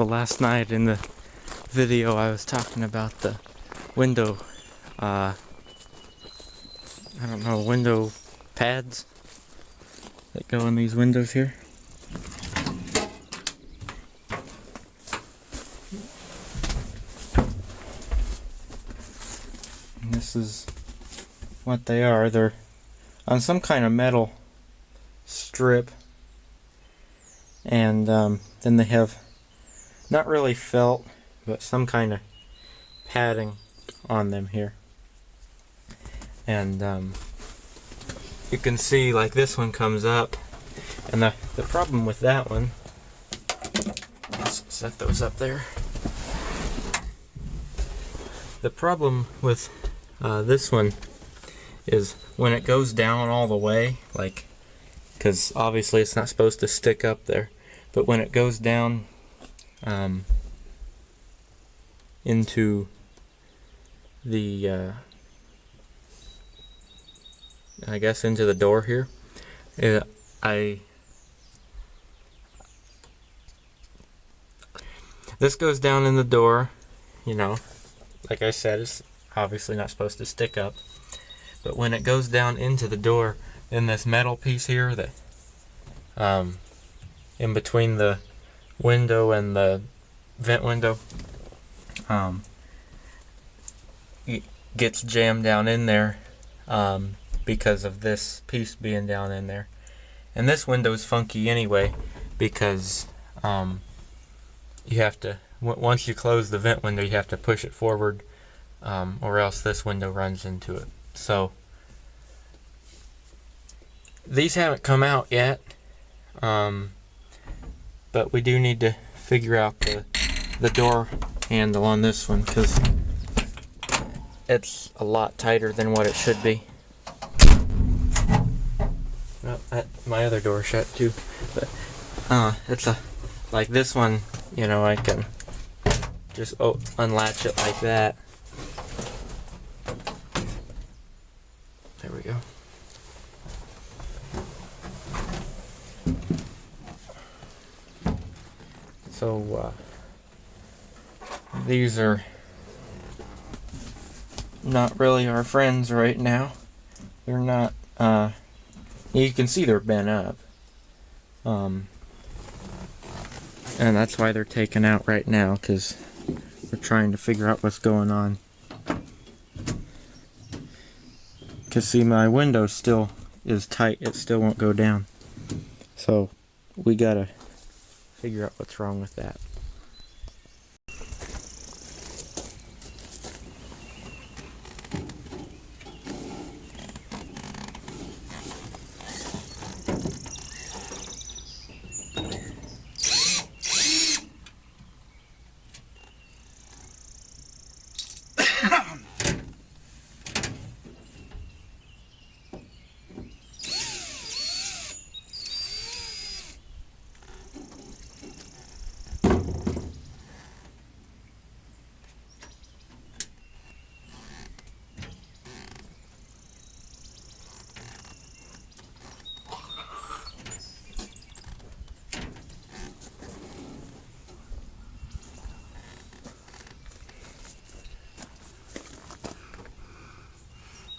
Well, last night in the video I was talking about the window, I don't know, window pads that go in these windows here. And this is what they are. They're on some kind of metal strip, and then they have not really felt, but some kind of padding on them here. And you can see, like, this one comes up, and the problem with that one, let's set those up there. The problem with this one is when it goes down all the way, like, because obviously it's not supposed to stick up there, but when it goes down into the I guess into the door here, this goes down in the door, you know, like I said, it's obviously not supposed to stick up, but when it goes down into the door, then this metal piece here that in between the window and the vent window, it gets jammed down in there because of this piece being down in there. And this window's funky anyway, because you have to, once you close the vent window, you have to push it forward, or else this window runs into it. So these haven't come out yet, but we do need to figure out the door handle on this one, because it's a lot tighter than what it should be. Well, my other door shut too, but it's like this one, you know, I can just unlatch it like that. There we go. So these are not really our friends right now. They're not, you can see they're bent up. And that's why they're taken out right now, because we're trying to figure out what's going on. Because see, my window still is tight, it still won't go down. So we gotta figure out what's wrong with that.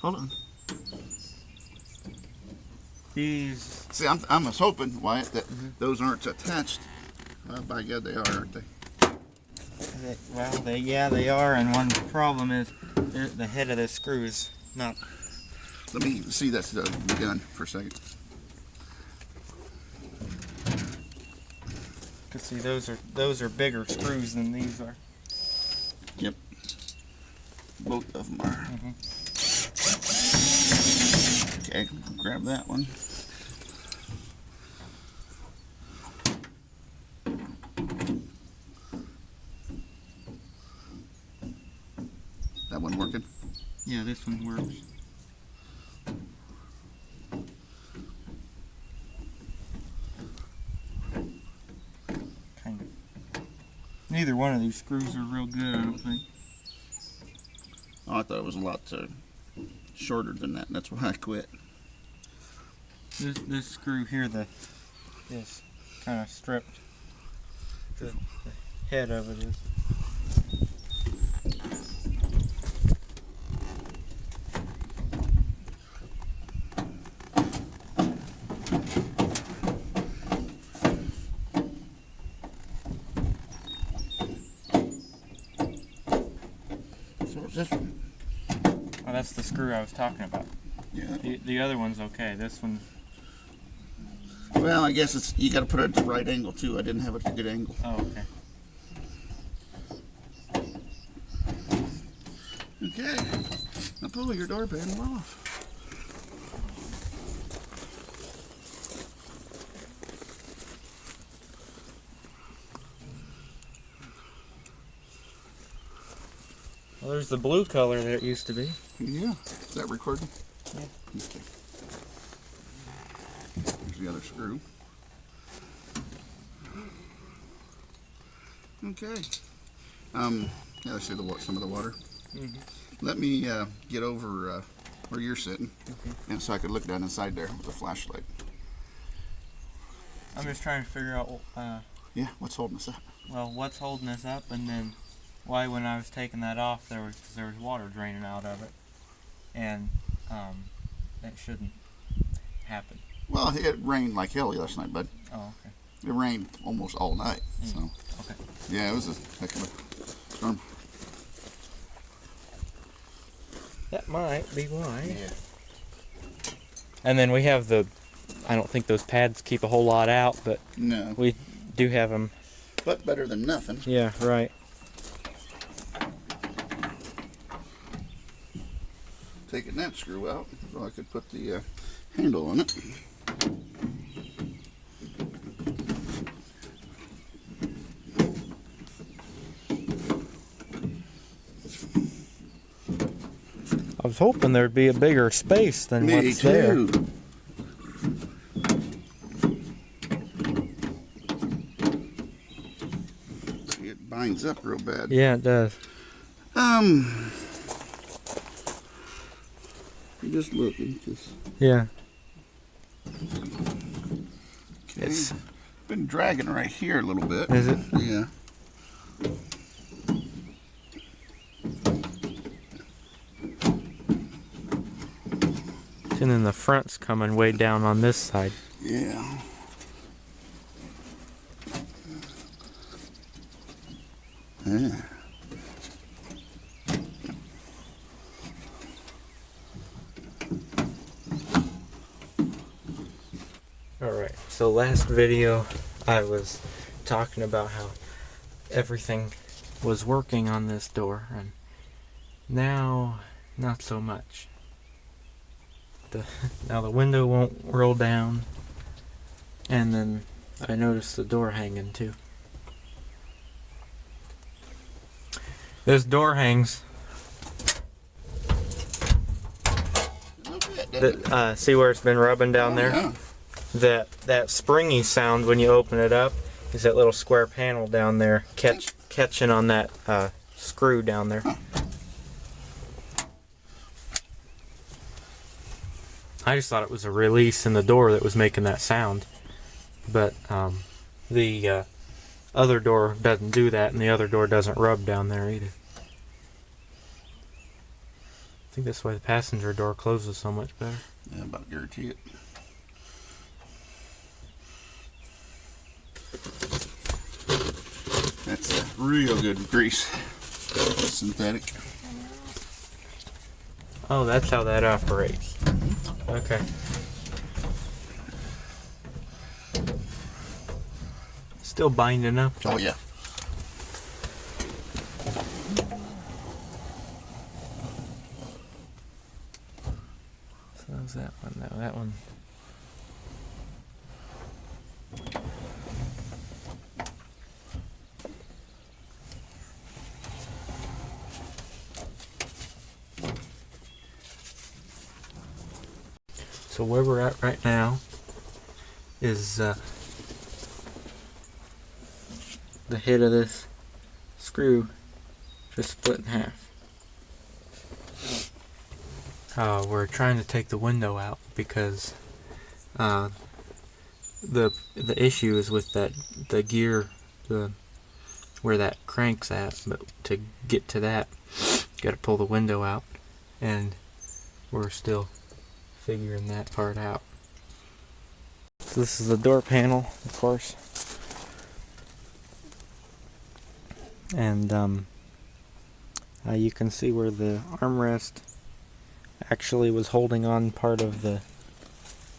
Hold on. These. See, I was hoping, Wyatt, that those aren't attached. Well, by God, they are, aren't they? Yeah, they are. And one problem is the head of the screw is not. Let me see that's the gun for a second. Cause see, those are bigger screws than these are. Yep. Both of them are. Okay, grab that one. That one working? Yeah, this one works. Kind of. Neither one of these screws are real good, I don't think. Oh, I thought it was a lot shorter than that, and that's why I quit. This screw here is kind of stripped. The head of it is. So what's this one? Oh, that's the screw I was talking about. Yeah. The other one's okay. This one. Well, I guess it's you got to put it at the right angle too. I didn't have it at a good angle. Oh, okay. Okay. Now pull your door panel off. Well, there's the blue color that it used to be. Yeah. Is that recording? Yeah. Okay. There's the other screw. Okay. Yeah, I see some of the water. Mm-hmm. Let me get over where you're sitting, and so I could look down inside there with a flashlight. I'm just trying to figure out, Yeah, what's holding us up? well, what's holding this up, and then why, when I was taking that off, there was water draining out of it, and that shouldn't happen. Well, it rained like hell last night, bud. Oh, okay. It rained almost all night. So, Okay. yeah, it was a heck of a storm. That might be why. Yeah. And then we have I don't think those pads keep a whole lot out, but No, we do have them. but better than nothing. Yeah, right. Taking that screw out so I could put the handle on it. I was hoping there'd be a bigger space than Me what's too. there. It binds up real bad. Yeah, it does. Just looking. Yeah. Okay. It's been dragging right here a little bit. Is it? Yeah. And then the front's coming way down on this side. Yeah. Yeah. Alright, so last video I was talking about how everything was working on this door, and now not so much. Now the window won't roll down, and then I noticed the door hanging too. This door hangs. See where it's been rubbing down there? Yeah. That springy sound when you open it up is that little square panel down there catching on that screw down there. I just thought it was a release in the door that was making that sound, but the other door doesn't do that, and the other door doesn't rub down there either. I think that's why the passenger door closes so much better. Yeah, about guarantee it. That's a real good grease. Synthetic. Oh, that's how that operates. Okay. Still binding up. Oh yeah. So how's that one now? That one. So where we're at right now is the head of this screw just split in half. We're trying to take the window out because the issue is with the gear, the where that crank's at, but to get to that, got to pull the window out, and we're still figuring that part out. So this is the door panel, of course, and you can see where the armrest actually was holding on part of the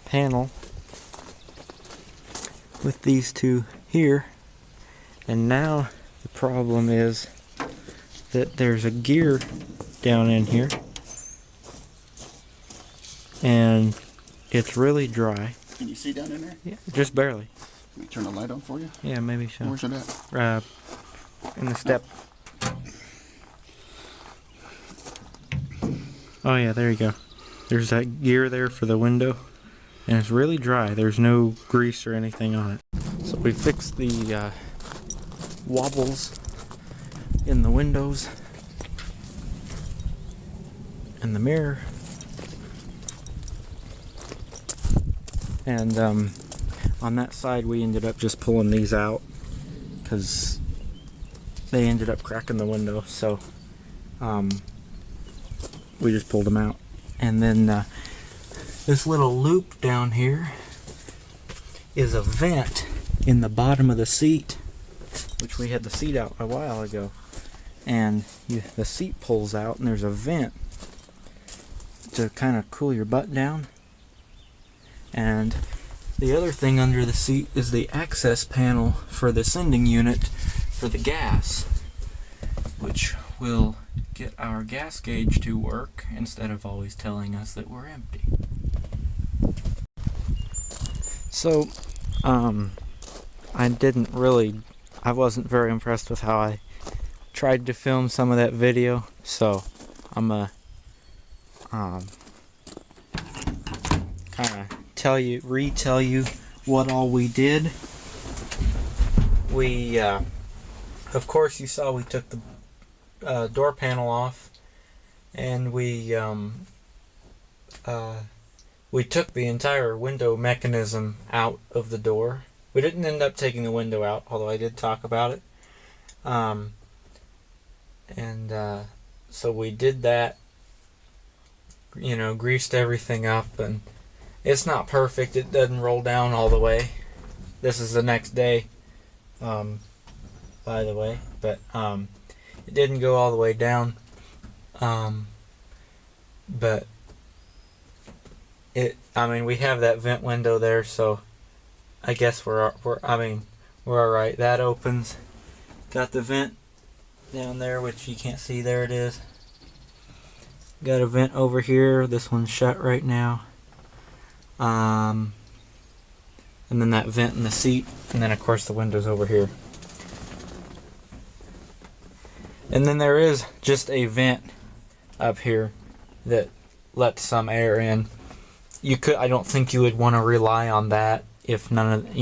panel with these two here, and now the problem is that there's a gear down in here and it's really dry. Can you see down in there? Yeah, just barely. Can we turn the light on for you? Yeah, maybe so. Where's it at? In the step. Oh yeah, there you go. There's that gear there for the window, and it's really dry. There's no grease or anything on it. So we fixed the wobbles in the windows and the mirror, and on that side we ended up just pulling these out because they ended up cracking the window, so we just pulled them out. And then this little loop down here is a vent in the bottom of the seat, which we had the seat out a while ago, and the seat pulls out and there's a vent to kind of cool your butt down. And the other thing under the seat is the access panel for the sending unit for the gas, which will get our gas gauge to work instead of always telling us that we're empty. So, I wasn't very impressed with how I tried to film some of that video, so I'm gonna kind of retell you what all we did. We, of course, you saw we took the door panel off, and we took the entire window mechanism out of the door. We didn't end up taking the window out, although I did talk about it. So we did that, greased everything up, and it's not perfect. It doesn't roll down all the way. This is the next day, by the way, but it didn't go all the way down, but we have that vent window there, so I guess we're all right. That opens. Got the vent down there, which you can't see. There it is. Got a vent over here. This one's shut right now. And then that vent in the seat, and then of course the window's over here. And then there is just a vent up here that lets some air in. I don't think you would want to rely on that if none of,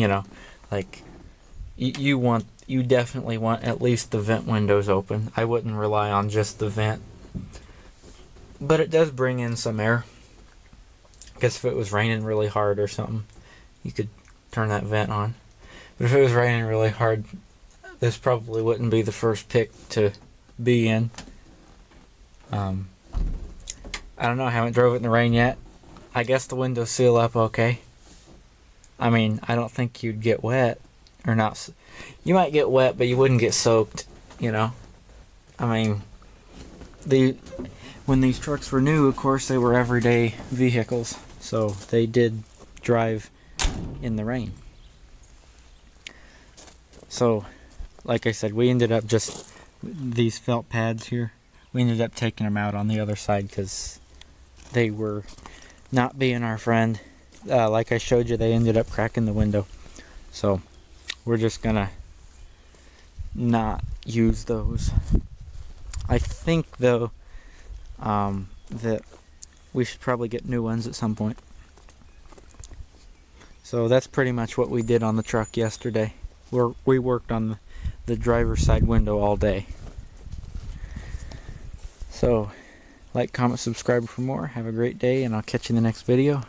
you definitely want at least the vent windows open. I wouldn't rely on just the vent. But it does bring in some air. I guess if it was raining really hard or something, you could turn that vent on. But if it was raining really hard, this probably wouldn't be the first pick to be in. I don't know, I haven't drove it in the rain yet. I guess the windows seal up okay. I don't think you'd get wet, or not. You might get wet, but you wouldn't get soaked, when these trucks were new, of course, they were everyday vehicles, so they did drive in the rain. So, like I said, we ended up just these felt pads here. We ended up taking them out on the other side because they were not being our friend. Like I showed you, they ended up cracking the window. So we're just gonna not use those. I think though that we should probably get new ones at some point. So that's pretty much what we did on the truck yesterday. We worked on the driver's side window all day. So, like, comment, subscribe for more. Have a great day, and I'll catch you in the next video.